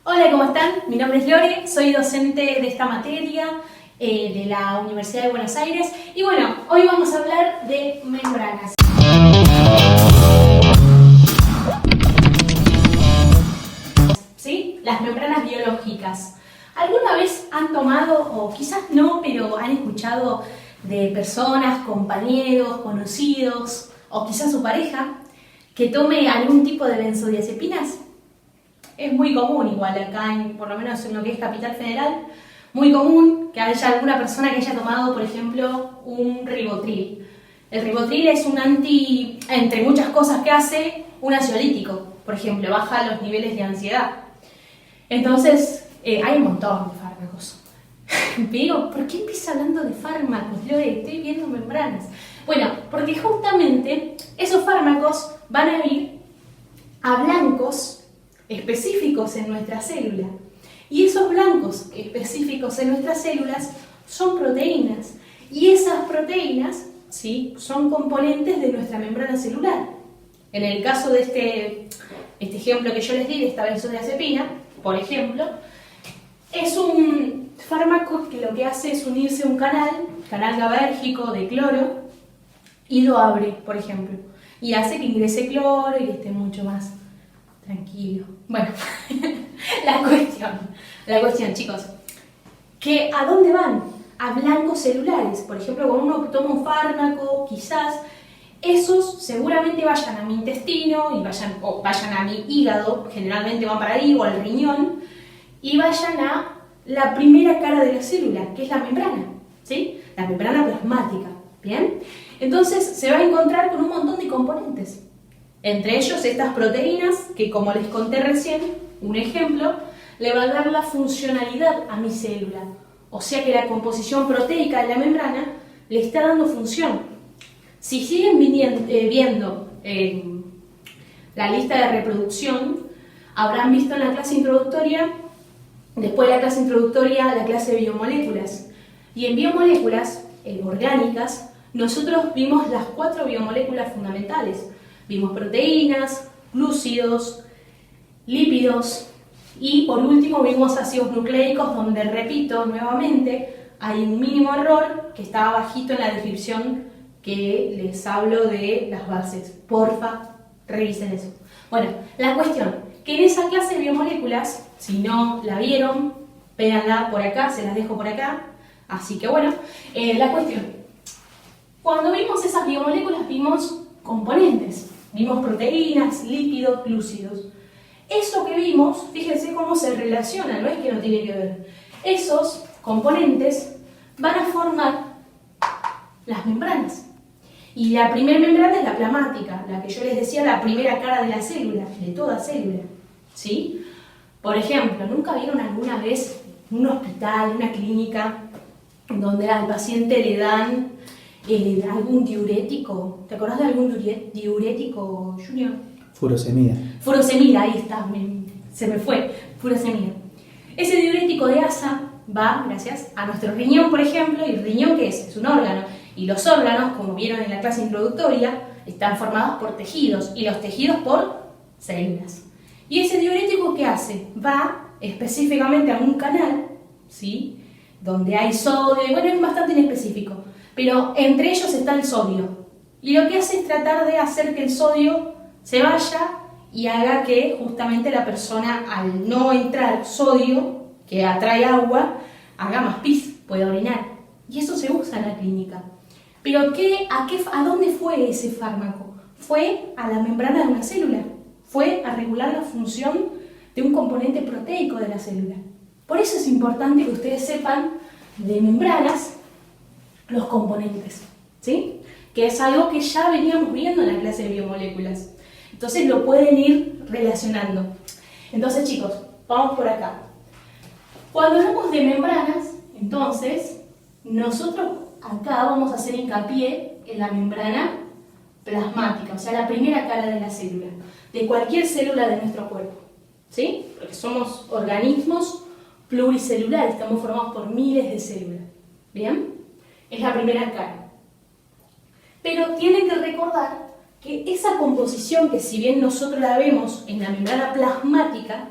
Hola, ¿cómo están? Mi nombre es Lore, soy docente de esta materia de la Universidad de Buenos Aires y bueno, hoy vamos a hablar de membranas. ¿Sí? Las membranas biológicas. ¿Alguna vez han tomado, o quizás no, pero han escuchado de personas, compañeros, conocidos, o quizás su pareja, que tome algún tipo de benzodiazepinas? Es muy común igual acá, por lo menos en lo que es Capital Federal, muy común que haya alguna persona que haya tomado, por ejemplo, un Rivotril. El Rivotril es un entre muchas cosas que hace, un ansiolítico. Por ejemplo, baja los niveles de ansiedad. Entonces, hay un montón de fármacos. Pero, ¿por qué empieza hablando de fármacos, Lore? Estoy viendo membranas. Bueno, porque justamente esos fármacos van a ir a blancos específicos en nuestra célula. Y esos blancos específicos en nuestras células son proteínas. Y esas proteínas, ¿sí?, son componentes de nuestra membrana celular. En el caso de este ejemplo que yo les di, de esta benzodiazepina, por ejemplo, es un fármaco que lo que hace es unirse a un canal GABAérgico de cloro, y lo abre, por ejemplo. Y hace que ingrese cloro y que esté mucho más tranquilo. Bueno, la cuestión, chicos, que ¿a dónde van? A blancos celulares. Por ejemplo, cuando uno toma un fármaco, quizás esos seguramente vayan a mi intestino y vayan a mi hígado, generalmente van para ahí, o al riñón, y vayan a la primera cara de la célula, que es la membrana, ¿sí? La membrana plasmática, ¿bien? Entonces se va a encontrar con un montón de componentes. Entre ellos estas proteínas, que como les conté recién, un ejemplo, le va a dar la funcionalidad a mi célula. O sea que la composición proteica de la membrana le está dando función. Si siguen viendo la lista de reproducción, habrán visto en la clase introductoria, después de la clase introductoria, la clase de biomoléculas. Y en biomoléculas orgánicas, nosotros vimos las 4 biomoléculas fundamentales. Vimos proteínas, glúcidos, lípidos y por último vimos ácidos nucleicos, donde, repito nuevamente, hay un mínimo error que estaba bajito en la descripción que les hablo de las bases. Porfa, revisen eso. Bueno, la cuestión, que en esa clase de biomoléculas, si no la vieron, véanla por acá, se las dejo por acá. Así que bueno, la cuestión, cuando vimos esas biomoléculas vimos componentes. Vimos proteínas, lípidos, glúcidos. Eso que vimos, fíjense cómo se relaciona, no es que no tiene que ver. Esos componentes van a formar las membranas. Y la primera membrana es la plasmática, la que yo les decía, la primera cara de la célula, de toda célula, ¿sí? Por ejemplo, ¿nunca vieron alguna vez en un hospital, en una clínica, donde al paciente le dan algún diurético? ¿Te acordás de algún diurético, Junior? Furosemida. Furosemida, ahí está, se me fue, furosemida. Ese diurético de asa va, gracias, a nuestro riñón, por ejemplo, y el riñón, ¿qué es? Es un órgano. Y los órganos, como vieron en la clase introductoria, están formados por tejidos, y los tejidos por células. Y ese diurético, ¿qué hace? Va específicamente a un canal, ¿sí?, donde hay sodio, bueno, es bastante inespecífico, pero entre ellos está el sodio. Y lo que hace es tratar de hacer que el sodio se vaya y haga que justamente la persona, al no entrar sodio, que atrae agua, haga más pis, pueda orinar. Y eso se usa en la clínica. Pero ¿a dónde fue ese fármaco? Fue a la membrana de una célula. Fue a regular la función de un componente proteico de la célula. Por eso es importante que ustedes sepan de membranas los componentes, ¿sí? Que es algo que ya veníamos viendo en la clase de biomoléculas. Entonces lo pueden ir relacionando. Entonces, chicos, vamos por acá. Cuando hablamos de membranas, entonces, nosotros acá vamos a hacer hincapié en la membrana plasmática, o sea, la primera cara de la célula, de cualquier célula de nuestro cuerpo, ¿sí? Porque somos organismos pluricelulares, estamos formados por miles de células, ¿bien? Es la primera cara. Pero tienen que recordar que esa composición, que si bien nosotros la vemos en la membrana plasmática,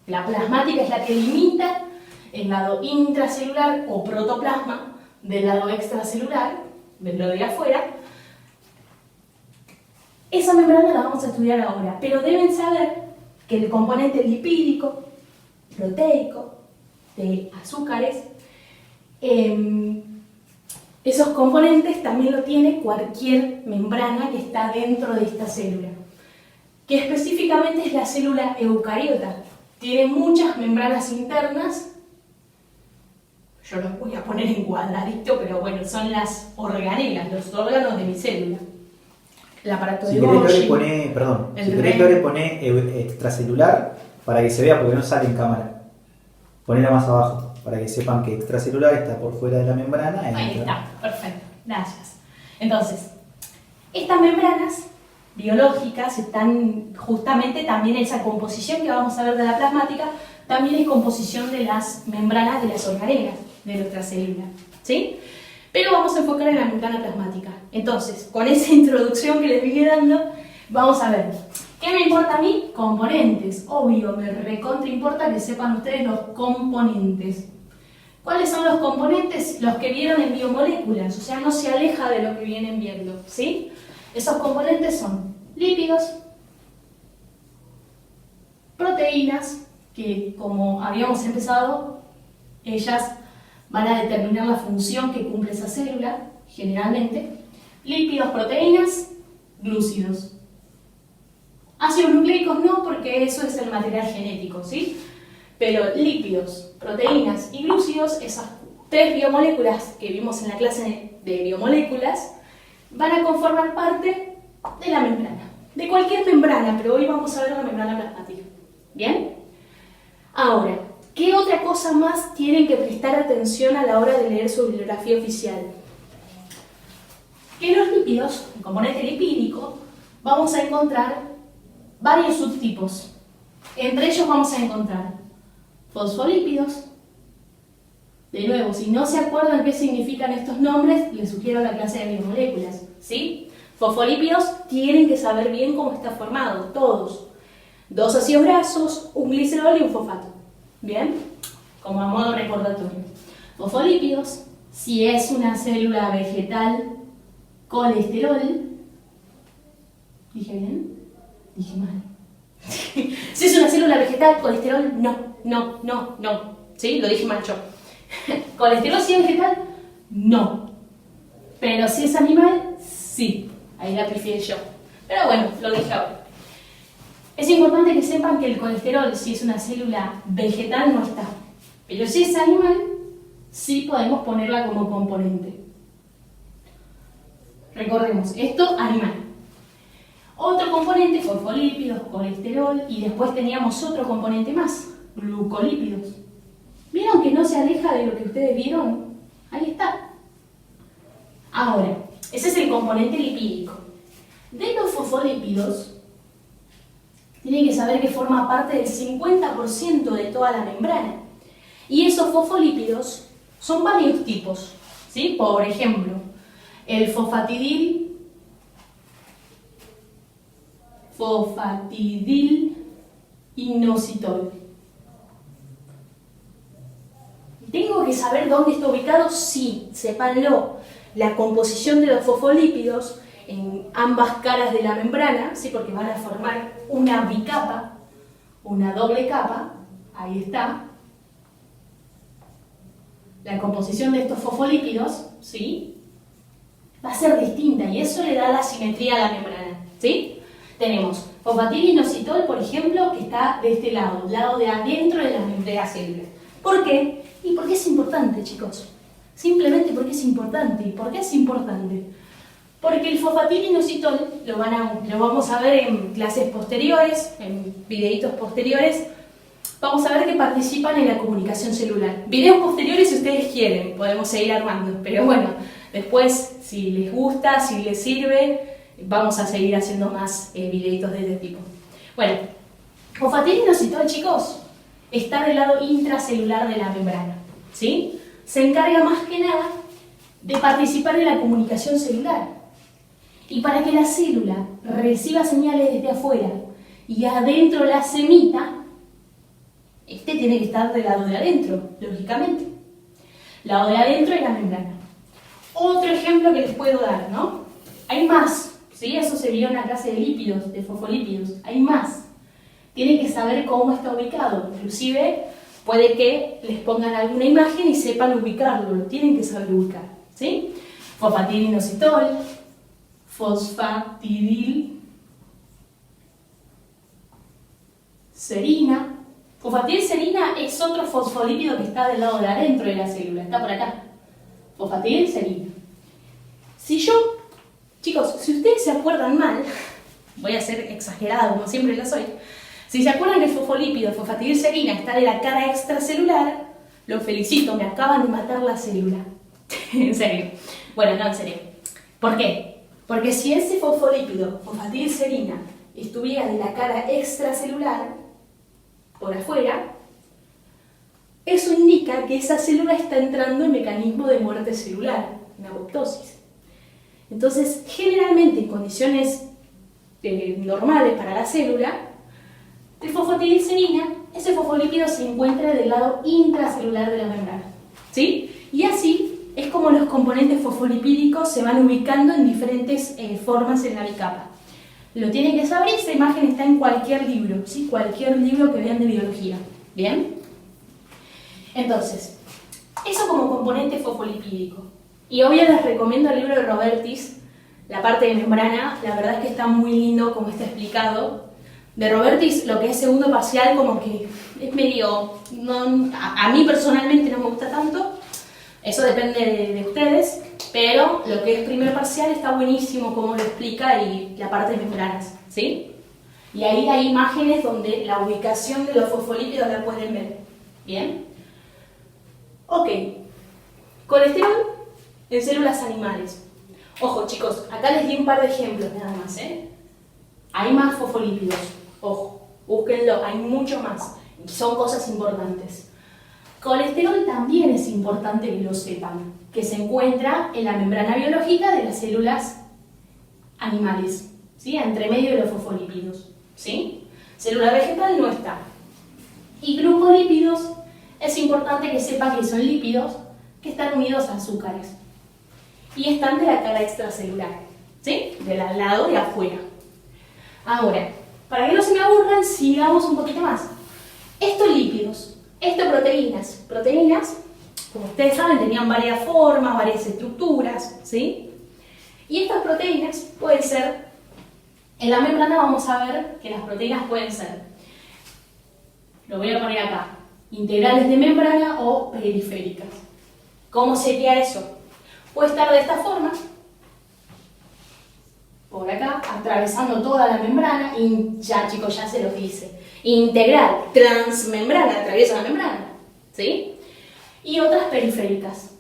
La plasmática es la que limita el lado intracelular o protoplasma del lado extracelular, del lado de afuera. Esa membrana la vamos a estudiar ahora, pero deben saber que el componente lipídico, proteico, de azúcares, esos componentes también lo tiene cualquier membrana que está dentro de esta célula, que específicamente es la célula eucariota. Tiene muchas membranas internas. Yo los voy a poner en cuadradito, pero bueno, son las organelas, los órganos de mi célula. El aparato de Golgi. Si querés, Lore, poné extracelular para que se vea, porque no sale en cámara. Ponela más abajo, para que sepan que extracelular está por fuera de la membrana. Ahí está, perfecto, gracias. Entonces, estas membranas biológicas están justamente también en esa composición que vamos a ver de la plasmática, también es composición de las membranas de las organelas de nuestra célula, ¿sí? Pero vamos a enfocar en la membrana plasmática. Entonces, con esa introducción que les vine dando, vamos a ver, ¿qué me importa a mí? Componentes. Obvio, me recontra importa que sepan ustedes los componentes. ¿Cuáles son los componentes? Los que vieron en biomoléculas, o sea, no se aleja de lo que vienen viendo, ¿sí? Esos componentes son lípidos, proteínas, que como habíamos empezado, ellas van a determinar la función que cumple esa célula, generalmente. Lípidos, proteínas, glúcidos. Ácidos nucleicos no, porque eso es el material genético, ¿sí? Pero lípidos, proteínas y glúcidos, esas tres biomoléculas que vimos en la clase de biomoléculas, van a conformar parte de la membrana. De cualquier membrana, pero hoy vamos a ver la membrana plasmática. ¿Bien? Ahora, ¿qué otra cosa más tienen que prestar atención a la hora de leer su bibliografía oficial? Que los lípidos, el componente lipídico, vamos a encontrar varios subtipos. Entre ellos vamos a encontrar fosfolípidos. De nuevo, si no se acuerdan qué significan estos nombres, les sugiero la clase de biomoléculas, ¿sí? Fosfolípidos tienen que saber bien cómo está formado, todos. 2 ácidos grasos, un glicerol y un fosfato. ¿Bien? Como a modo recordatorio. Fosfolípidos, si es una célula vegetal, colesterol. ¿Dije bien? Dije mal. Si es una célula vegetal, colesterol, no. ¿Sí? Lo dije mal yo. ¿Colesterol si es vegetal? No. Pero si es animal, sí. Ahí la prefiero yo. Pero bueno, lo dije ahora. Es importante que sepan que el colesterol, si es una célula vegetal, no está. Pero si es animal, sí podemos ponerla como componente. Recordemos, esto animal. Otro componente, fosfolípidos, colesterol, y después teníamos otro componente más, glucolípidos. ¿Vieron que no se aleja de lo que ustedes vieron? Ahí está. Ahora, ese es el componente lipídico. De los fosfolípidos, tienen que saber que forma parte del 50% de toda la membrana. Y esos fosfolípidos son varios tipos, ¿sí? Por ejemplo, el fosfatidil inositol. ¿Tengo que saber dónde está ubicado? Sí, sépanlo. La composición de los fosfolípidos en ambas caras de la membrana, ¿sí? Porque van a formar una bicapa, una doble capa, ahí está. La composición de estos fosfolípidos, ¿sí? Va a ser distinta y eso le da la simetría a la membrana, ¿sí? Tenemos fosfatidil-inositol, por ejemplo, que está de este lado, lado de adentro de la célula. ¿Por qué? ¿Y por qué es importante, chicos? Simplemente porque es importante. ¿Y por qué es importante? Porque el fosfatidil-inositol lo vamos a ver en clases posteriores, en videitos posteriores. Vamos a ver que participan en la comunicación celular. Videos posteriores si ustedes quieren, podemos seguir armando. Pero bueno, después, si les gusta, si les sirve, vamos a seguir haciendo más videitos de este tipo. Bueno, fosfatidil-inositol, chicos, está del lado intracelular de la membrana, ¿sí? Se encarga más que nada de participar en la comunicación celular. Y para que la célula reciba señales desde afuera y adentro las emita, Este tiene que estar del lado de adentro, lógicamente. Lado de adentro de la membrana. Otro ejemplo que les puedo dar, ¿no? Hay más, ¿sí? Eso se vio en la clase de lípidos, de fosfolípidos. Hay más. Tienen que saber cómo está ubicado. Inclusive puede que les pongan alguna imagen y sepan ubicarlo. Lo tienen que saber ubicar, ¿sí? Fosfatidilinositol, fosfatidilserina. Fosfatidilserina es otro fosfolípido que está del lado de adentro de la célula, está por acá. Fosfatidilserina. Chicos, si ustedes se acuerdan mal, voy a ser exagerada como siempre lo soy, si se acuerdan que el fosfolípido, fosfatidilserina, está de la cara extracelular, los felicito, me acaban de matar la célula. En serio. Bueno, no, en serio. ¿Por qué? Porque si ese fosfolípido, fosfatidilserina, estuviera de la cara extracelular, por afuera, eso indica que esa célula está entrando en mecanismo de muerte celular, en apoptosis. Entonces, generalmente en condiciones normales para la célula, de fosfatidilserina, ese fosfolípido se encuentra del lado intracelular de la membrana, ¿sí? Y así es como los componentes fosfolipídicos se van ubicando en diferentes formas en la bicapa. Lo tienen que saber, esa imagen está en cualquier libro, ¿sí? Cualquier libro que vean de biología, ¿bien? Entonces, eso como componente fosfolipídico. Y obvio les recomiendo el libro de Robertis, la parte de membrana, la verdad es que está muy lindo como está explicado. De Robertis, lo que es segundo parcial como que es medio, a mí personalmente no me gusta tanto, eso depende de ustedes, pero lo que es primer parcial está buenísimo como lo explica y la parte de membranas, ¿sí? Y ahí hay imágenes donde la ubicación de los fosfolípidos la pueden ver, ¿bien? Ok, colesterol en células animales. Ojo chicos, acá les di un par de ejemplos nada más, ¿eh? Hay más fosfolípidos, ojo, búsquenlo, hay mucho más, son cosas importantes. Colesterol también es importante que lo sepan, que se encuentra en la membrana biológica de las células animales, ¿sí? Entre medio de los fosfolípidos, ¿sí? Célula vegetal no está. Y glucolípidos, es importante que sepan que son lípidos que están unidos a azúcares y están de la cara extracelular, ¿sí? Del lado de afuera. Ahora, para que no se me aburran, sigamos un poquito más. Estos lípidos, estas proteínas. Proteínas, como ustedes saben, tenían varias formas, varias estructuras, ¿sí? Y estas proteínas pueden ser, en la membrana vamos a ver que las proteínas pueden ser, lo voy a poner acá, integrales de membrana o periféricas. ¿Cómo sería eso? Puede estar de esta forma, por acá, atravesando toda la membrana, y ya chicos, ya se los dice, integral, transmembrana, atraviesa la membrana, ¿sí? Y otras periféricas.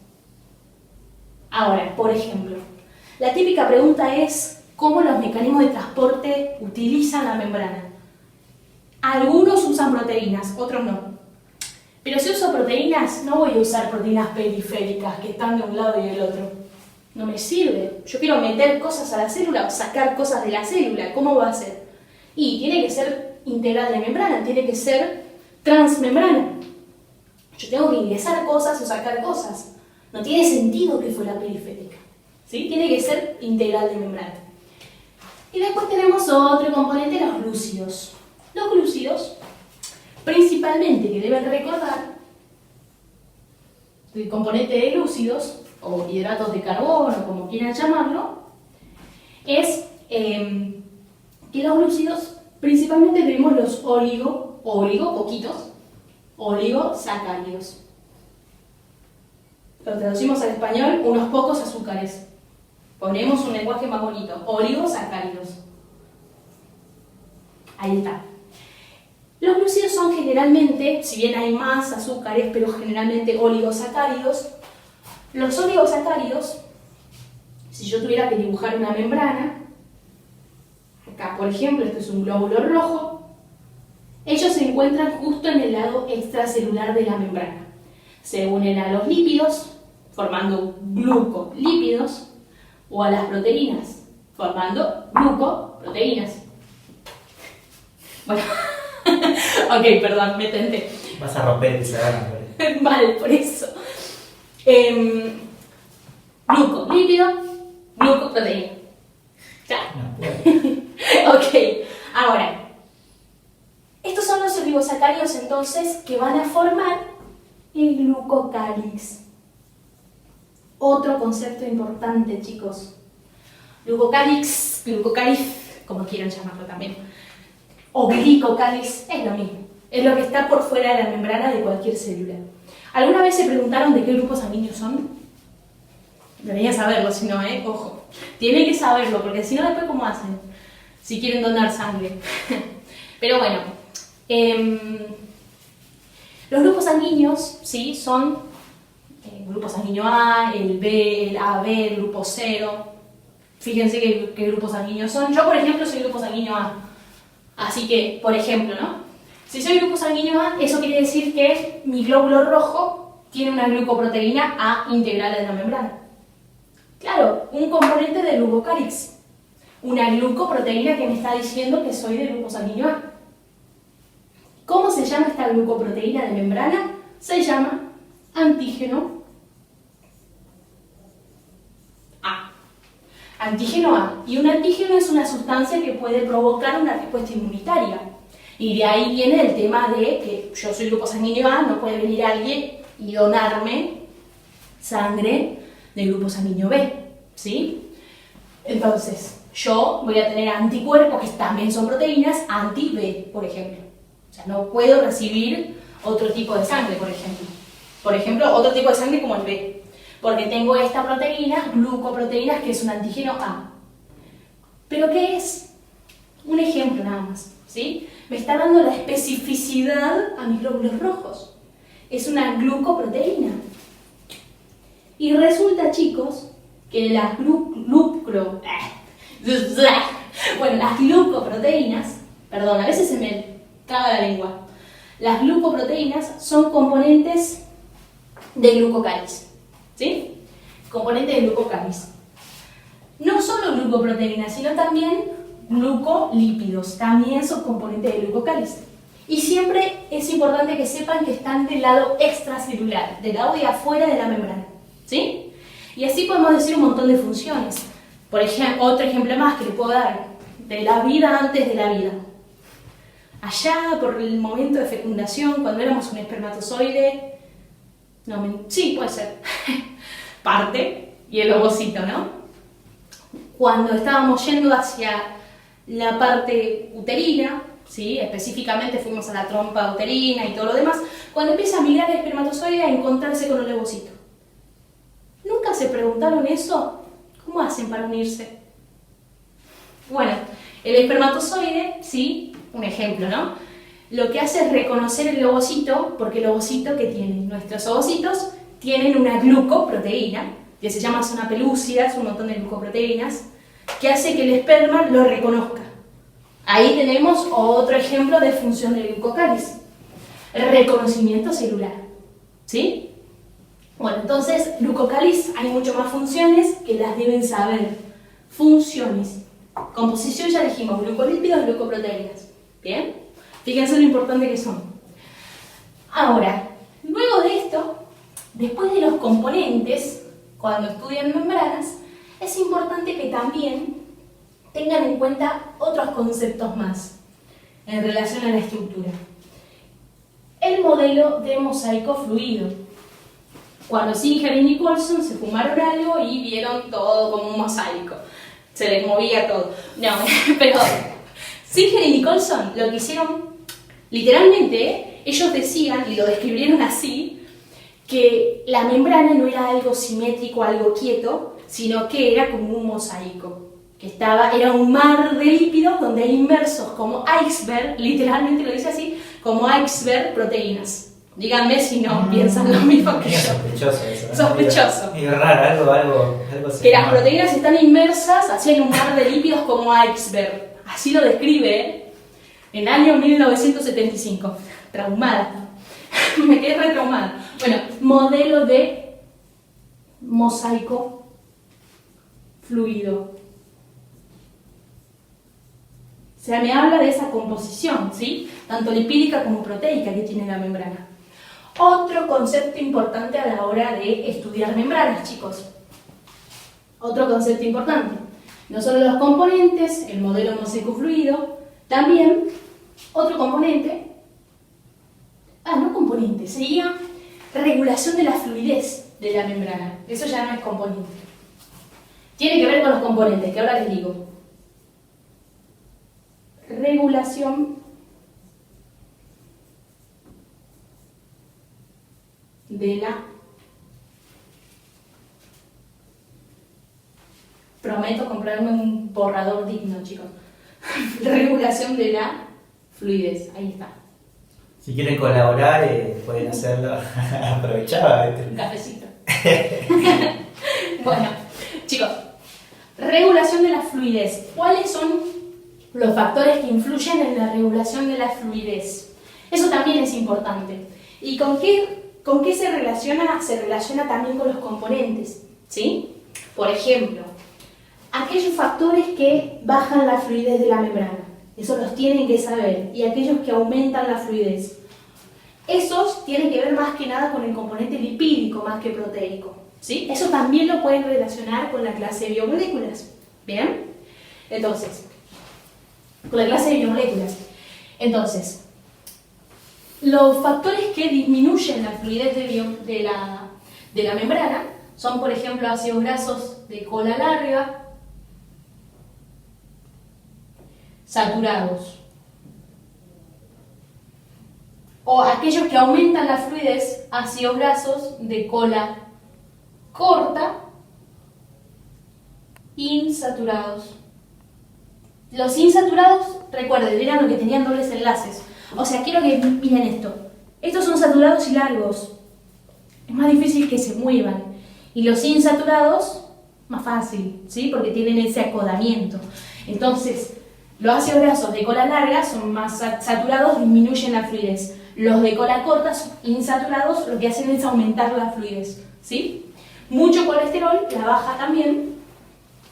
Ahora, por ejemplo, la típica pregunta es, ¿cómo los mecanismos de transporte utilizan la membrana? Algunos usan proteínas, otros no. Pero si uso proteínas, no voy a usar proteínas periféricas que están de un lado y del otro. No me sirve. Yo quiero meter cosas a la célula o sacar cosas de la célula. ¿Cómo va a ser? Y tiene que ser integral de membrana, tiene que ser transmembrana. Yo tengo que ingresar cosas o sacar cosas. No tiene sentido que fuera periférica, ¿sí? Tiene que ser integral de membrana. Y después tenemos otro componente, los glúcidos. Los glúcidos, principalmente, que deben recordar, el componente de glúcidos, o hidratos de carbono, como quieran llamarlo, es que los glúcidos, principalmente tenemos los poquitos, oligosacáridos. Lo traducimos al español, unos pocos azúcares. Ponemos un lenguaje más bonito, oligosacáridos. Ahí está. Los glúcidos son generalmente, si bien hay más azúcares, pero generalmente oligosacáridos. Los oligosacáridos, si yo tuviera que dibujar una membrana, acá por ejemplo, esto es un glóbulo rojo, ellos se encuentran justo en el lado extracelular de la membrana. Se unen a los lípidos, formando glucolípidos, o a las proteínas, formando glucoproteínas. Bueno, ok, perdón, me tenté. Vas a romper el pizarrón. Mal, por eso. Gluco, lípido, glucoproteína. Ya. No, bueno. Ok, ahora, estos son los oligosacáridos entonces que van a formar el glucocálix. Otro concepto importante, chicos. Glucocálix, como quieran llamarlo también, o glicocálix, es lo mismo. Es lo que está por fuera de la membrana de cualquier célula. ¿Alguna vez se preguntaron de qué grupos sanguíneos son? Deberían saberlo, si no, ojo. Tienen que saberlo, porque si no, después ¿cómo hacen? Si quieren donar sangre. Pero bueno, los grupos sanguíneos, sí, son el grupo sanguíneo A, el B, el AB, el grupo 0. Fíjense qué grupos sanguíneos son. Yo, por ejemplo, soy grupo sanguíneo A. Así que, por ejemplo, ¿no? Si soy grupo sanguíneo A, eso quiere decir que mi glóbulo rojo tiene una glucoproteína A integral en la membrana. Claro, un componente del glucocálix. Una glucoproteína que me está diciendo que soy de grupo sanguíneo A. ¿Cómo se llama esta glucoproteína de membrana? Se llama antígeno A. Antígeno A. Y un antígeno es una sustancia que puede provocar una respuesta inmunitaria. Y de ahí viene el tema de que yo soy grupo sanguíneo A, no puede venir alguien y donarme sangre del grupo sanguíneo B, ¿sí? Entonces, yo voy a tener anticuerpos, que también son proteínas, anti-B, por ejemplo. O sea, no puedo recibir otro tipo de sangre, por ejemplo. Por ejemplo, otro tipo de sangre como el B. Porque tengo esta proteína, glucoproteínas, que es un antígeno A. ¿Pero qué es? Un ejemplo nada más, ¿sí? Me está dando la especificidad a mis glóbulos rojos. Es una glucoproteína. Y resulta, chicos, que las las glucoproteínas, perdón, a veces se me traba la lengua. Las glucoproteínas son componentes de glucocálix, ¿sí? Componentes de glucocálix. No solo glucoproteínas, sino también glucolípidos, también son componentes de glucocálix. Y siempre es importante que sepan que están del lado extracelular, del lado de afuera de la membrana, ¿sí? Y así podemos decir un montón de funciones. Por ejemplo, otro ejemplo más que le puedo dar, de la vida antes de la vida. Allá, por el momento de fecundación, cuando éramos un espermatozoide, sí, puede ser, parte, y el ovocito, ¿no? Cuando estábamos yendo hacia la parte uterina, ¿sí? Específicamente fuimos a la trompa uterina y todo lo demás, cuando empieza a migrar el espermatozoide a encontrarse con el ovocito. ¿Nunca se preguntaron eso? ¿Cómo hacen para unirse? Bueno, el espermatozoide, sí, un ejemplo, ¿no? Lo que hace es reconocer el ovocito, porque el ovocito que tienen, nuestros ovocitos, tienen una glucoproteína, que se llama zona pelúcida, es un montón de glucoproteínas, que hace que el esperma lo reconozca. Ahí tenemos otro ejemplo de función del glucocálix, reconocimiento celular, ¿sí? Bueno, entonces, glucocálix hay mucho más funciones que las deben saber. Funciones. Composición ya dijimos, glucolípidos, glucoproteínas. ¿Bien? Fíjense lo importante que son. Ahora, luego de esto, después de los componentes, cuando estudian membranas, es importante que también tengan en cuenta otros conceptos más en relación a la estructura. El modelo de mosaico fluido. Cuando Singer y Nicholson se fumaron algo y vieron todo como un mosaico. Se les movía todo. No, pero Singer y Nicholson lo que hicieron, literalmente, ellos decían, y lo describieron así, que la membrana no era algo simétrico, algo quieto, sino que era como un mosaico. Era un mar de lípidos donde hay inmersos como iceberg, literalmente lo dice así, como iceberg proteínas. Díganme si no piensan lo mismo que yo. Sospechoso eso, ¿no? Sospechoso. Es raro, algo que las proteínas están inmersas así en un mar de lípidos como iceberg. Así lo describe en el año 1975. Traumada. Me quedé re traumada. Bueno, modelo de mosaico fluido. O sea, me habla de esa composición, ¿sí? Tanto lipídica como proteica que tiene la membrana. Otro concepto importante a la hora de estudiar membranas, chicos. Otro concepto importante. No solo los componentes, el modelo mosaico fluido, también otro componente, no componente, sería regulación de la fluidez de la membrana. Eso ya no es componente. Tiene que ver con los componentes, que ahora les digo. Regulación de la... Prometo comprarme un borrador digno, chicos. Regulación de la fluidez. Ahí está. Si quieren colaborar, pueden hacerlo. Aprovechaba. Un cafecito. Bueno, chicos. Regulación de la fluidez. ¿Cuáles son los factores que influyen en la regulación de la fluidez? Eso también es importante. ¿Y con qué se relaciona? Se relaciona también con los componentes, ¿sí? Por ejemplo, aquellos factores que bajan la fluidez de la membrana, eso los tienen que saber, y aquellos que aumentan la fluidez. Esos tienen que ver más que nada con el componente lipídico más que proteico, ¿sí? Eso también lo pueden relacionar con la clase de biomoléculas, ¿bien? Entonces, con la clase de biomoléculas. Entonces, los factores que disminuyen la fluidez de la membrana son, por ejemplo, ácidos grasos de cola larga, saturados, o aquellos que aumentan la fluidez, ácidos grasos de cola corta, insaturados. Los insaturados, recuerden, eran los que tenían dobles enlaces. O sea, quiero que miren esto. Estos son saturados y largos. Es más difícil que se muevan. Y los insaturados, más fácil, ¿sí? Porque tienen ese acodamiento. Entonces, los ácidos grasos de cola larga son más saturados, disminuyen la fluidez. Los de cola corta, insaturados, lo que hacen es aumentar la fluidez, ¿sí? Mucho colesterol, la baja también,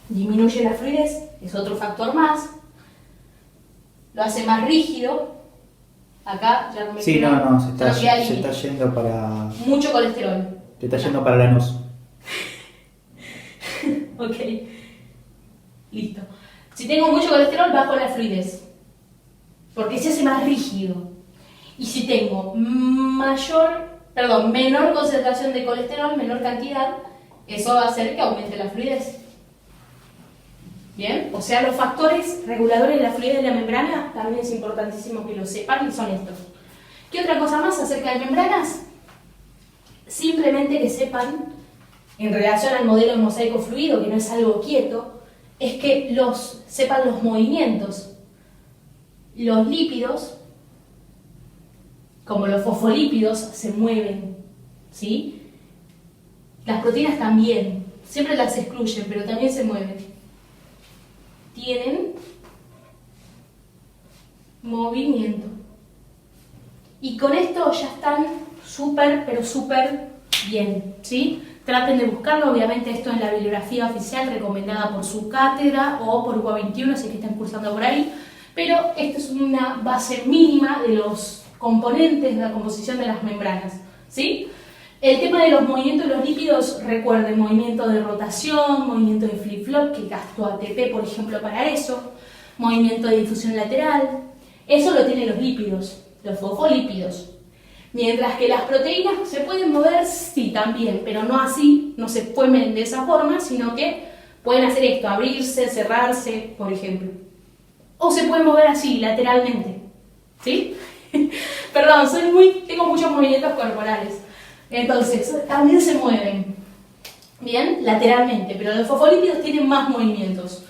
disminuye la fluidez, es otro factor más. Lo hace más rígido. Acá ya no me Sí, queda, no, se está líquido. yendo para... Mucho colesterol. Se está yendo para Lanús. Ok, listo. Si tengo mucho colesterol, bajo la fluidez, porque se hace más rígido. Y si tengo menor concentración de colesterol, menor cantidad, eso va a hacer que aumente la fluidez. Bien, o sea, los factores reguladores de la fluidez de la membrana también es importantísimo que lo sepan, y son estos. ¿Qué otra cosa más acerca de membranas? Simplemente que sepan, en relación al modelo mosaico fluido, que no es algo quieto, es que sepan los movimientos. Los lípidos, como los fosfolípidos, se mueven, ¿sí? Las proteínas también, siempre las excluyen, pero también se mueven. Tienen movimiento. Y con esto ya están pero súper bien, ¿sí? Traten de buscarlo, obviamente esto en la bibliografía oficial recomendada por su cátedra o por UA21, si es que están cursando por ahí, pero esta es una base mínima de los componentes de la composición de las membranas, ¿sí? El tema de los movimientos de los lípidos, recuerden, movimiento de rotación, movimiento de flip-flop, que gasto ATP, por ejemplo, para eso, movimiento de difusión lateral, eso lo tienen los lípidos, los fosfolípidos. Mientras que las proteínas se pueden mover, sí, también, pero no así, no se mueven de esa forma, sino que pueden hacer esto, abrirse, cerrarse, por ejemplo. O se pueden mover así, lateralmente, ¿sí? Perdón, tengo muchos movimientos corporales. Entonces, también se mueven, bien, lateralmente, pero los fosfolípidos tienen más movimientos.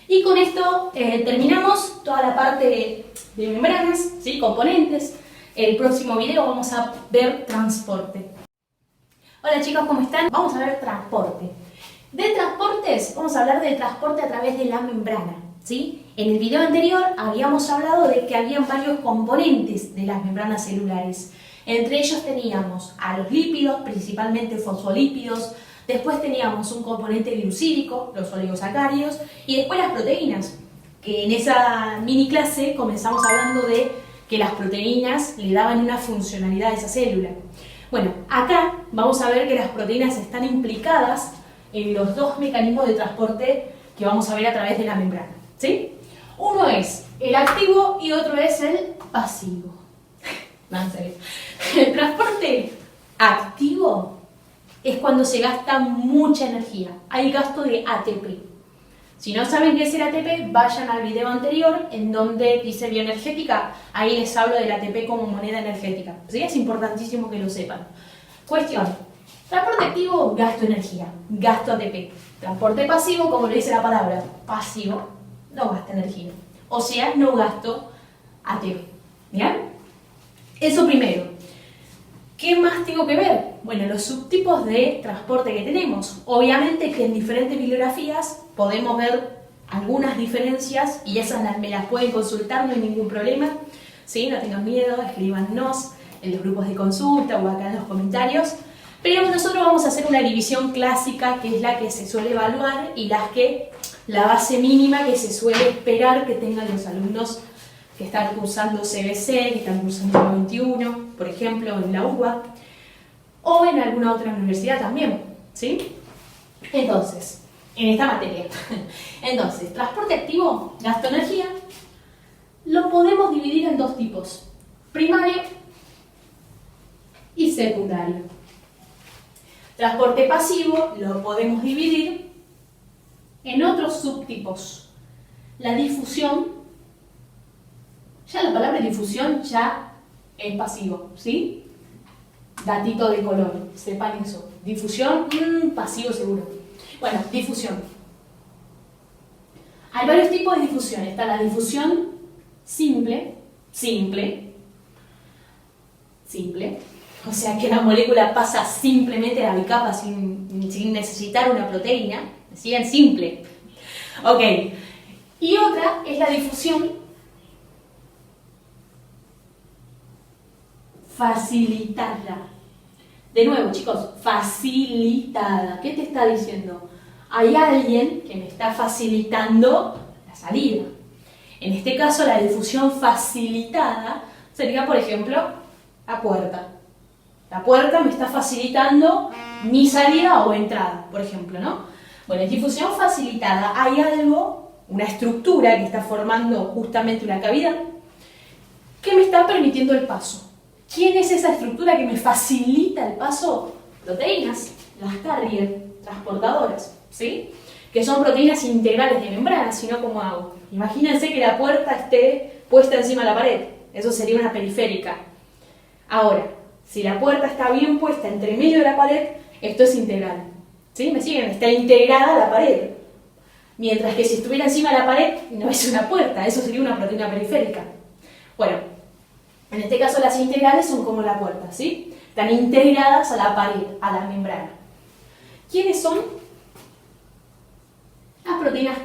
Y con esto terminamos toda la parte de membranas, ¿sí? Componentes. El próximo video vamos a ver transporte. Hola chicos, ¿cómo están? Vamos a ver transporte. De transportes, vamos a hablar de transporte a través de la membrana, ¿sí? En el video anterior habíamos hablado de que habían varios componentes de las membranas celulares. Entre ellos teníamos a los lípidos, principalmente fosfolípidos, después teníamos un componente glucídico, los oligosacáridos, y después las proteínas, que en esa mini clase comenzamos hablando de que las proteínas le daban una funcionalidad a esa célula. Bueno, acá vamos a ver que las proteínas están implicadas en los dos mecanismos de transporte que vamos a ver a través de la membrana, ¿sí? Uno es el activo y otro es el pasivo. No, en serio. El transporte activo es cuando se gasta mucha energía. Hay gasto de ATP. Si no saben qué es el ATP, vayan al video anterior en donde dice bioenergética. Ahí les hablo del ATP como moneda energética. ¿Sí? Es importantísimo que lo sepan. Cuestión. Transporte activo, gasto energía. Gasto ATP. Transporte pasivo, como le dice la palabra, pasivo, no gasta energía. O sea, no gasto ATP. ¿Bien? Eso primero. ¿Qué más tengo que ver? Bueno, los subtipos de transporte que tenemos. Obviamente que en diferentes bibliografías podemos ver algunas diferencias y esas me las pueden consultar, no hay ningún problema. ¿Sí? No tengan miedo, escríbanos en los grupos de consulta o acá en los comentarios. Pero nosotros vamos a hacer una división clásica, que es la que se suele evaluar y la base mínima que se suele esperar que tengan los alumnos que están cursando CBC, que están cursando 21, por ejemplo, en la UBA, o en alguna otra universidad también, ¿sí? Entonces, en esta materia. Entonces, transporte activo, gasto energía, lo podemos dividir en dos tipos, primario y secundario. Transporte pasivo lo podemos dividir en otros subtipos. La difusión, ya la palabra difusión ya es pasivo, ¿sí? Datito de color, sepan eso. Difusión, pasivo seguro. Bueno, difusión. Hay varios tipos de difusión. Está la difusión simple, o sea que la molécula pasa simplemente a la bicapa sin necesitar una proteína, ¿sí? En simple. Ok. Y otra es la difusión facilitada. De nuevo, chicos, facilitada. ¿Qué te está diciendo? Hay alguien que me está facilitando la salida. En este caso, la difusión facilitada sería, por ejemplo, la puerta. La puerta me está facilitando mi salida o entrada, por ejemplo, ¿no? Bueno, en difusión facilitada hay algo, una estructura que está formando justamente una cavidad que me está permitiendo el paso. ¿Quién es esa estructura que me facilita el paso? Proteínas, las carrier, transportadoras, ¿sí? Que son proteínas integrales de membrana, si no, ¿cómo hago? Imagínense que la puerta esté puesta encima de la pared, eso sería una periférica. Ahora, si la puerta está bien puesta entre medio de la pared, esto es integral. ¿Sí? ¿Me siguen? Está integrada a la pared. Mientras que si estuviera encima de la pared, no es una puerta, eso sería una proteína periférica. Bueno, en este caso las integrales son como la puerta, ¿sí? Están integradas a la pared, a la membrana. ¿Quiénes son? Las proteínas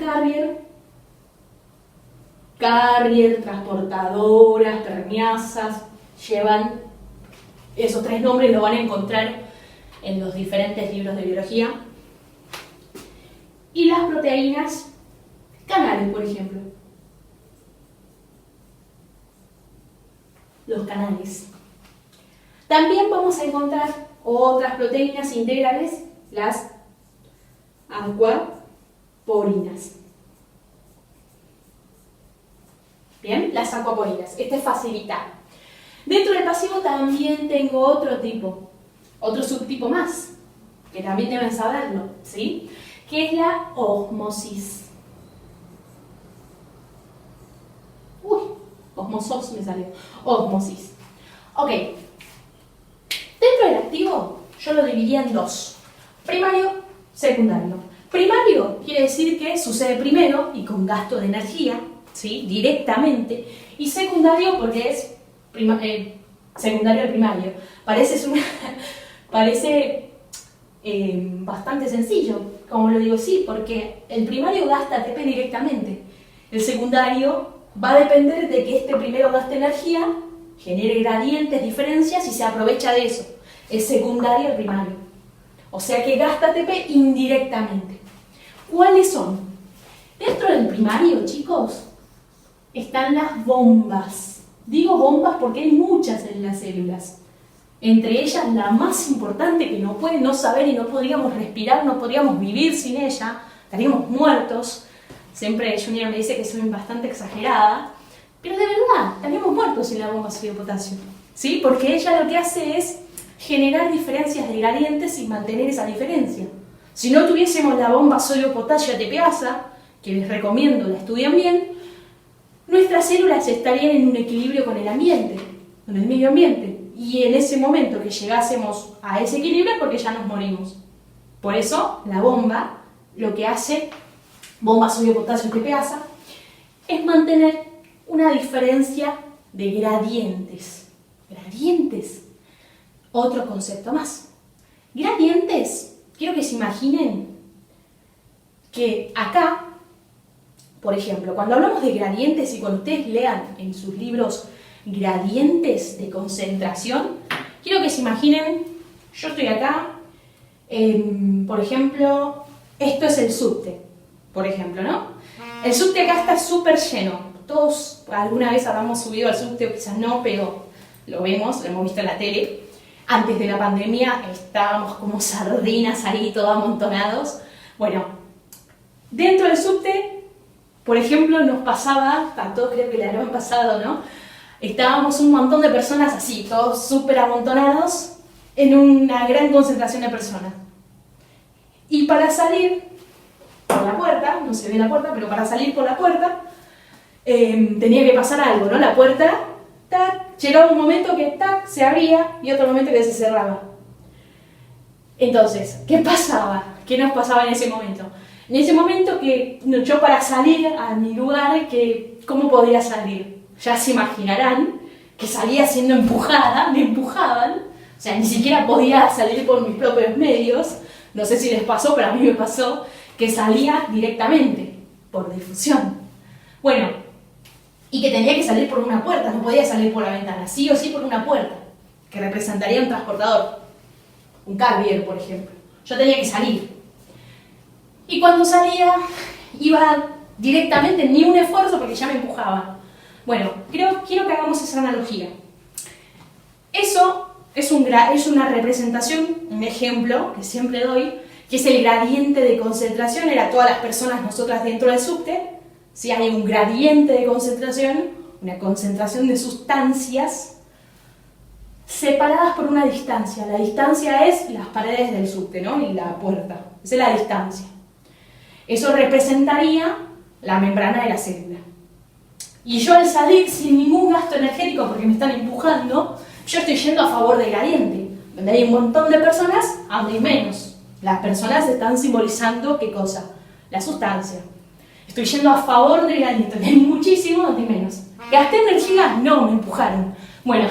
carrier, transportadoras, permeasas, llevan esos tres nombres, lo van a encontrar en los diferentes libros de biología. Y las proteínas canales, por ejemplo. Los canales. También vamos a encontrar otras proteínas integrales, las aquaporinas. Bien, las aquaporinas. Este es facilitar. Dentro del pasivo también tengo otro subtipo más, que también deben saberlo, ¿sí? Que es la ósmosis. Osmosos me salió. Ósmosis. Ok. Dentro del activo, yo lo dividía en dos. Primario, secundario. Primario quiere decir que sucede primero y con gasto de energía, ¿sí? Directamente. Y secundario porque es secundario al primario. Parece bastante sencillo, como lo digo, sí, porque el primario gasta ATP directamente. El secundario va a depender de que este primero gaste energía, genere gradientes, diferencias y se aprovecha de eso. Es secundario al primario. O sea que gasta ATP indirectamente. ¿Cuáles son? Dentro del primario, chicos, están las bombas. Digo bombas porque hay muchas en las células. Entre ellas, la más importante que no pueden no saber y no podríamos respirar, no podríamos vivir sin ella, estaríamos muertos. Siempre Junior me dice que soy bastante exagerada, pero de verdad, estaríamos muertos sin la bomba sodio-potasio, ¿sí? Porque ella lo que hace es generar diferencias de gradientes y mantener esa diferencia. Si no tuviésemos la bomba sodio-potasio ATPasa, que les recomiendo la estudien bien, nuestras células estarían en un equilibrio con el ambiente, con el medio ambiente. Y en ese momento que llegásemos a ese equilibrio es porque ya nos morimos. Por eso la bomba, lo que hace, bomba sodio-potasio ATPasa, es mantener una diferencia de gradientes. Gradientes. Otro concepto más. Gradientes, quiero que se imaginen que acá, por ejemplo, cuando hablamos de gradientes y cuando ustedes lean en sus libros gradientes de concentración, quiero que se imaginen, yo estoy acá, por ejemplo, esto es el subte, por ejemplo, ¿no? El subte acá está súper lleno. Todos alguna vez habremos subido al subte o quizás no, pero lo vemos, lo hemos visto en la tele. Antes de la pandemia estábamos como sardinas ahí, todos amontonados. Bueno, dentro del subte, por ejemplo, nos pasaba, a todos creo que le habrán pasado, ¿no? Estábamos un montón de personas así, todos súper amontonados, en una gran concentración de personas. Y para salir por la puerta, no se ve la puerta, pero para salir por la puerta, tenía que pasar algo, ¿no? La puerta, tac, llegaba un momento que tac, se abría y otro momento que se cerraba. Entonces, ¿qué pasaba? ¿Qué nos pasaba en ese momento? En ese momento que yo para salir a mi lugar, ¿cómo podía salir? Ya se imaginarán que salía siendo empujada, me empujaban, o sea, ni siquiera podía salir por mis propios medios, no sé si les pasó, pero a mí me pasó, que salía directamente, por difusión. Bueno, y que tenía que salir por una puerta, no podía salir por la ventana, sí o sí por una puerta, que representaría un transportador, un carrier, por ejemplo. Yo tenía que salir. Y cuando salía, iba directamente, ni un esfuerzo, porque ya me empujaba. Bueno, quiero que hagamos esa analogía. Eso es una representación, un ejemplo que siempre doy, que es el gradiente de concentración. Era todas las personas, nosotras dentro del subte. Si hay un gradiente de concentración, una concentración de sustancias separadas por una distancia. La distancia es las paredes del subte, ¿no? Y la puerta. Esa es la distancia. Eso representaría la membrana de la célula. Y yo al salir sin ningún gasto energético porque me están empujando, yo estoy yendo a favor del gradiente. Donde hay un montón de personas, donde hay menos. Las personas están simbolizando ¿qué cosa? La sustancia. Estoy yendo a favor del gradiente. Donde hay muchísimo, donde hay menos. ¿Gasté energía? No, me empujaron. Bueno,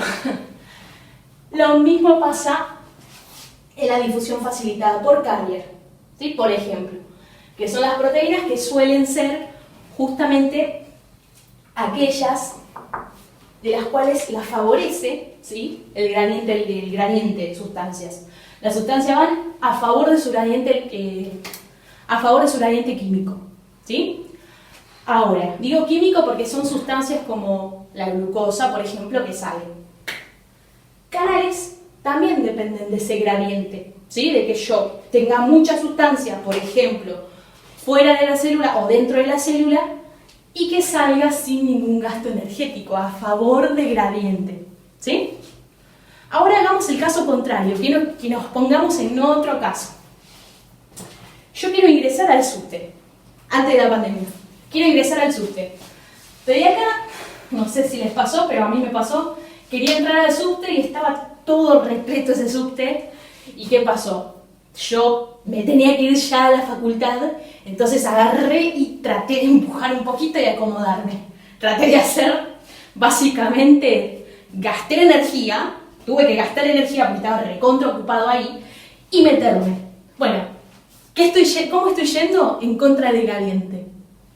lo mismo pasa en la difusión facilitada por carrier. ¿Sí? Por ejemplo, que son las proteínas que suelen ser justamente aquellas de las cuales las favorece, ¿sí? el gradiente de sustancias. Las sustancias van a favor de su gradiente, químico. ¿Sí? Ahora, digo químico porque son sustancias como la glucosa, por ejemplo, que salen. Canales también dependen de ese gradiente, ¿sí? De que yo tenga mucha sustancia, por ejemplo, fuera de la célula o dentro de la célula, y que salga sin ningún gasto energético, a favor de gradiente. ¿Sí? Ahora hagamos el caso contrario, que nos pongamos en otro caso. Yo quiero ingresar al subte, antes de la pandemia. Quiero ingresar al subte. Estoy acá, no sé si les pasó, pero a mí me pasó. Quería entrar al subte y estaba todo repleto ese subte. ¿Y qué pasó? Yo me tenía que ir ya a la facultad, entonces agarré y traté de empujar un poquito y acomodarme. Traté de hacer, básicamente, gasté energía, tuve que gastar energía porque estaba recontra ocupado ahí, y meterme. Bueno, ¿cómo estoy yendo? En contra del gradiente.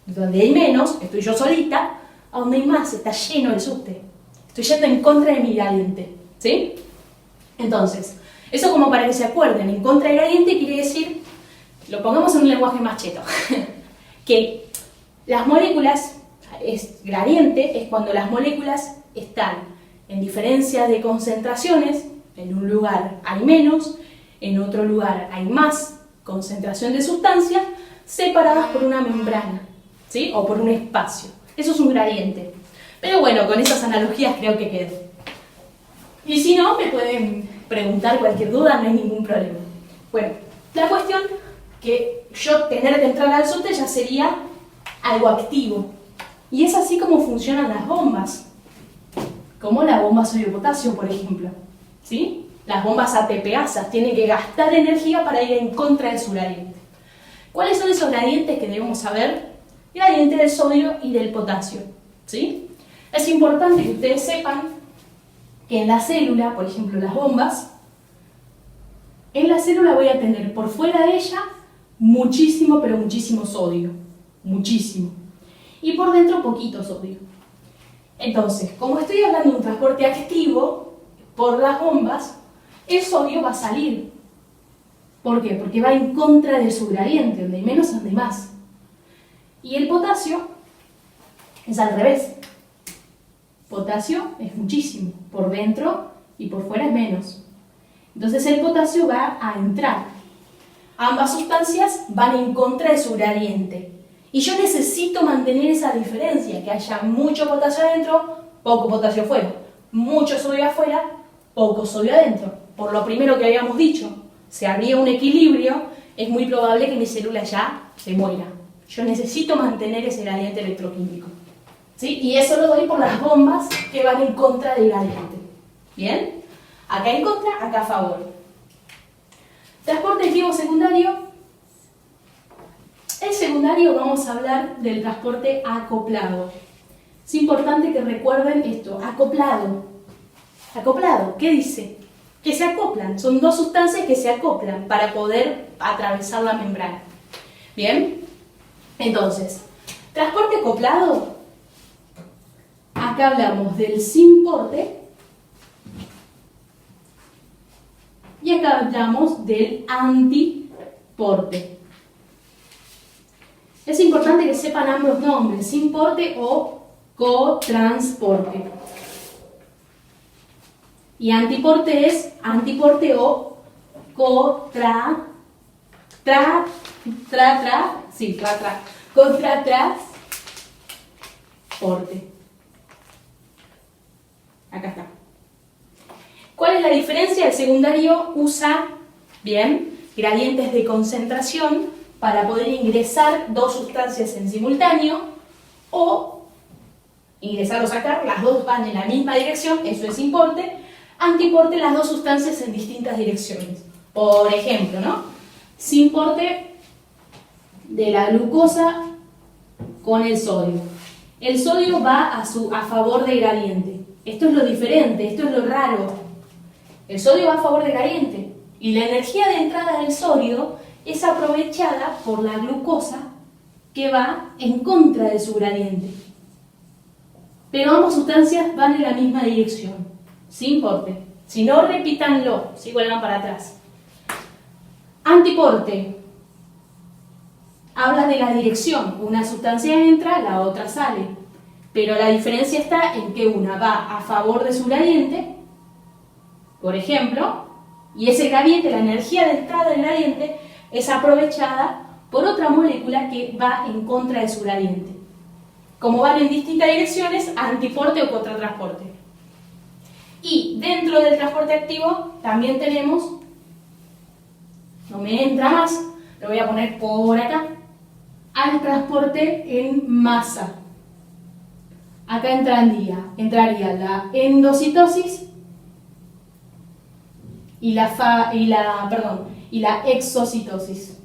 Donde hay menos, estoy yo solita, a donde hay más, está lleno el subte. Estoy yendo en contra de mi gradiente, ¿sí? Entonces, eso como para que se acuerden, en contra del gradiente quiere decir, lo pongamos en un lenguaje más cheto, que las moléculas, gradiente es cuando las moléculas están en diferencias de concentraciones En un lugar hay menos, en otro lugar hay más concentración de sustancias separadas por una membrana, ¿sí? O por un espacio. Eso es un gradiente. Pero bueno, con esas analogías creo que quedó. Y si no, me pueden preguntar cualquier duda, no hay ningún problema. Bueno, la cuestión que yo tener que entrar al SOT ya sería algo activo. Y es así como funcionan las bombas. Como la bomba sodio-potasio, por ejemplo. ¿Sí? Las bombas ATPasas tienen que gastar energía para ir en contra de su gradiente. ¿Cuáles son esos gradientes que debemos saber? Gradiente del sodio y del potasio. ¿Sí? Es importante que ustedes sepan que en la célula, por ejemplo las bombas, en la célula voy a tener por fuera de ella muchísimo, pero muchísimo sodio. Muchísimo. Y por dentro poquito sodio. Entonces, como estoy hablando de un transporte activo por las bombas, el sodio va a salir. ¿Por qué? Porque va en contra de su gradiente, donde hay menos, donde hay más. Y el potasio es al revés. Potasio es muchísimo, por dentro y por fuera es menos. Entonces el potasio va a entrar. Ambas sustancias van en contra de su gradiente. Y yo necesito mantener esa diferencia, que haya mucho potasio adentro, poco potasio afuera. Mucho sodio afuera, poco sodio adentro. Por lo primero que habíamos dicho, si habría un equilibrio, es muy probable que mi célula ya se muera. Yo necesito mantener ese gradiente electroquímico. ¿Sí? Y eso lo doy por las bombas que van en contra del gradiente. ¿Bien? Acá en contra, acá a favor. Transporte activo secundario. El secundario vamos a hablar del transporte acoplado. Es importante que recuerden esto, acoplado. Acoplado, ¿qué dice? Que se acoplan, son dos sustancias que se acoplan para poder atravesar la membrana. ¿Bien? Entonces, transporte acoplado, acá hablamos del sin porte y acá hablamos del antiporte. Es importante que sepan ambos nombres, sin porte o cotransporte. Y antiporte es antiporte o contratransporte. Acá está. ¿Cuál es la diferencia? El secundario usa, bien, gradientes de concentración para poder ingresar dos sustancias en simultáneo o ingresar o sacar, las dos van en la misma dirección, eso es importe. Antiporte, las dos sustancias en distintas direcciones. Por ejemplo, ¿no? Sinporte de la glucosa con el sodio. El sodio va a favor del gradiente. Esto es lo diferente, esto es lo raro. El sodio va a favor del gradiente y la energía de entrada del sodio es aprovechada por la glucosa que va en contra de su gradiente. Pero ambas sustancias van en la misma dirección, sin porte. Si no, repítanlo, si vuelvan para atrás. Antiporte habla de la dirección. Una sustancia entra, la otra sale. Pero la diferencia está en que una va a favor de su gradiente, por ejemplo, y ese gradiente, la energía de entrada del gradiente, es aprovechada por otra molécula que va en contra de su gradiente. Como van en distintas direcciones, antiporte o contratransporte. Y dentro del transporte activo también tenemos, no me entra más, lo voy a poner por acá, al transporte en masa. Acá entraría la endocitosis y la exocitosis.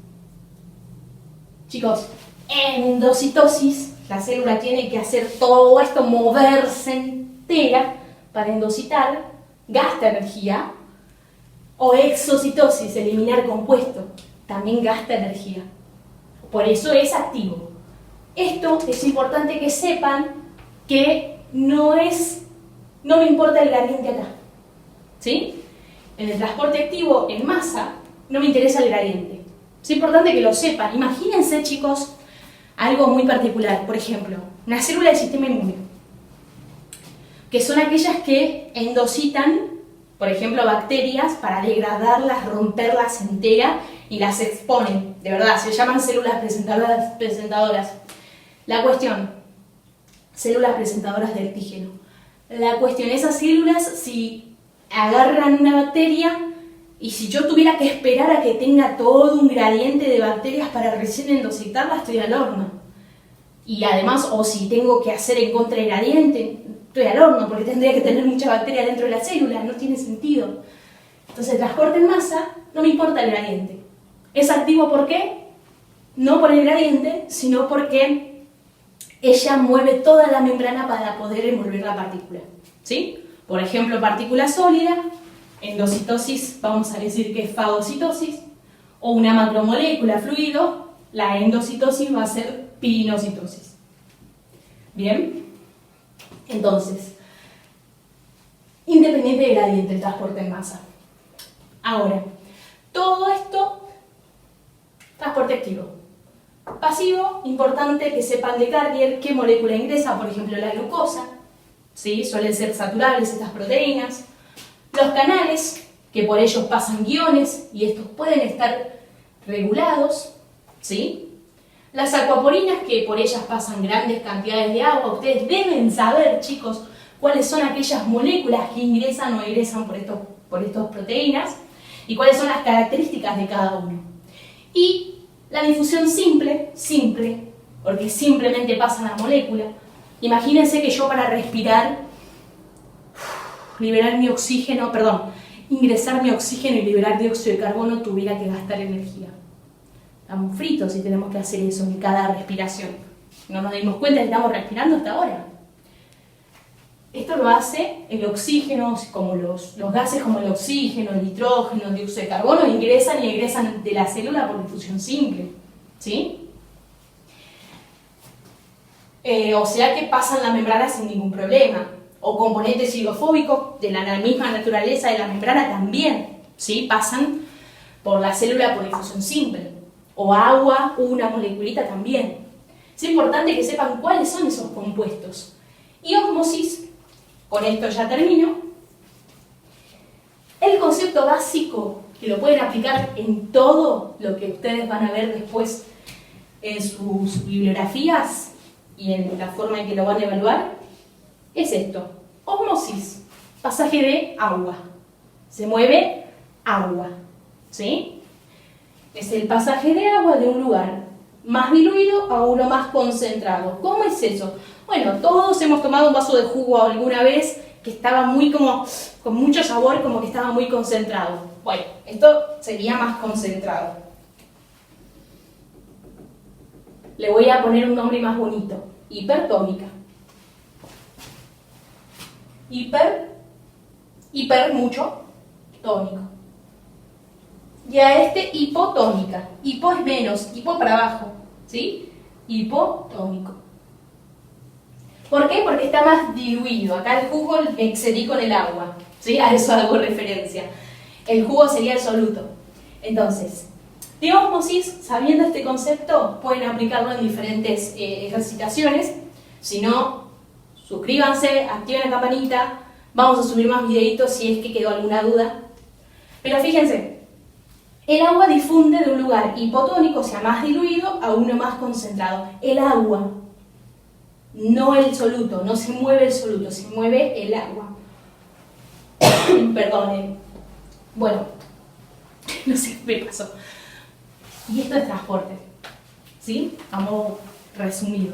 Chicos, endocitosis, la célula tiene que hacer todo esto, moverse entera para endocitar, gasta energía. O exocitosis, eliminar compuesto, también gasta energía. Por eso es activo. Esto es importante que sepan que no me importa el gradiente acá. ¿Sí? En el transporte activo en masa no me interesa el gradiente. Es importante que lo sepan. Imagínense, chicos, algo muy particular. Por ejemplo, una célula del sistema inmune, que son aquellas que endocitan por ejemplo, bacterias para degradarlas, romperlas enteras y las exponen. De verdad, se llaman células presentadoras. La cuestión, células presentadoras de antígeno. La cuestión, esas células, si agarran una bacteria y si yo tuviera que esperar a que tenga todo un gradiente de bacterias para recién endositarla, estoy al horno. Y además, o si tengo que hacer en contra del gradiente, estoy al horno, porque tendría que tener mucha bacteria dentro de la célula, no tiene sentido. Entonces, el transporte en masa, no me importa el gradiente. ¿Es activo por qué? No por el gradiente, sino porque ella mueve toda la membrana para poder envolver la partícula. ¿Sí? Por ejemplo, partícula sólida, endocitosis, vamos a decir que es fagocitosis, o una macromolécula fluido, la endocitosis va a ser pirinocitosis. Bien, entonces, independiente del gradiente, el transporte en masa. Ahora, todo esto, transporte activo. Pasivo, importante que sepan de Carrier qué molécula ingresa, por ejemplo la glucosa, ¿sí? Suelen ser saturables estas proteínas. Los canales, que por ellos pasan guiones y estos pueden estar regulados, ¿sí? Las acuaporinas, que por ellas pasan grandes cantidades de agua. Ustedes deben saber, chicos, cuáles son aquellas moléculas que ingresan o egresan por estas proteínas y cuáles son las características de cada uno. Y la difusión simple, porque simplemente pasa la molécula. Imagínense que yo para respirar, ingresar mi oxígeno y liberar dióxido de carbono tuviera que gastar energía. Estamos fritos si tenemos que hacer eso en cada respiración. No nos dimos cuenta que estamos respirando hasta ahora. Esto lo hace el oxígeno, como los gases como el oxígeno, el nitrógeno, el dióxido de carbono, ingresan y egresan de la célula por difusión simple. ¿Sí? O sea que pasan la membrana sin ningún problema. O componentes hidrofóbicos de la misma naturaleza de la membrana también, ¿sí? Pasan por la célula por difusión simple. O agua, una moleculita también. Es importante que sepan cuáles son esos compuestos. Y ósmosis, con esto ya termino. El concepto básico, que lo pueden aplicar en todo lo que ustedes van a ver después en sus bibliografías y en la forma en que lo van a evaluar, es esto. Ósmosis, pasaje de agua. Se mueve agua, ¿sí? Es el pasaje de agua de un lugar más diluido a uno más concentrado. ¿Cómo es eso? Bueno, todos hemos tomado un vaso de jugo alguna vez que estaba muy con mucho sabor, como que estaba muy concentrado. Bueno, esto sería más concentrado. Le voy a poner un nombre más bonito. Hipertónica. Hiper mucho, tónico. Y a este hipotónica. Hipo es menos, hipo para abajo, ¿sí? Hipotónico. ¿Por qué? Porque está más diluido. Acá el jugo me excedí con el agua, ¿sí? A eso hago referencia. El jugo sería el soluto. Entonces, de ósmosis, sabiendo este concepto, pueden aplicarlo en diferentes ejercitaciones. Si no, suscríbanse, activen la campanita. Vamos a subir más videitos si es que quedó alguna duda. Pero fíjense, el agua difunde de un lugar hipotónico, o sea, más diluido, a uno más concentrado. El agua, no el soluto, no se mueve el soluto, se mueve el agua. Perdonen. Bueno, no sé qué me pasó. Y esto es transporte, ¿sí? A modo resumido.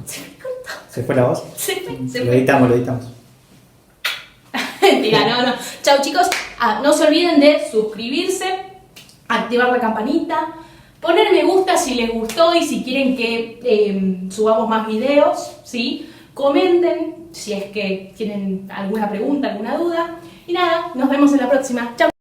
Se me cortó. ¿Se fue la voz? Se Lo fue. editamos. Mentira, no. Chao, chicos. No se olviden de suscribirse, activar la campanita, poner me gusta si les gustó y si quieren que subamos más videos, ¿sí? Comenten si es que tienen alguna pregunta, alguna duda. Y nada, nos vemos en la próxima. Chao.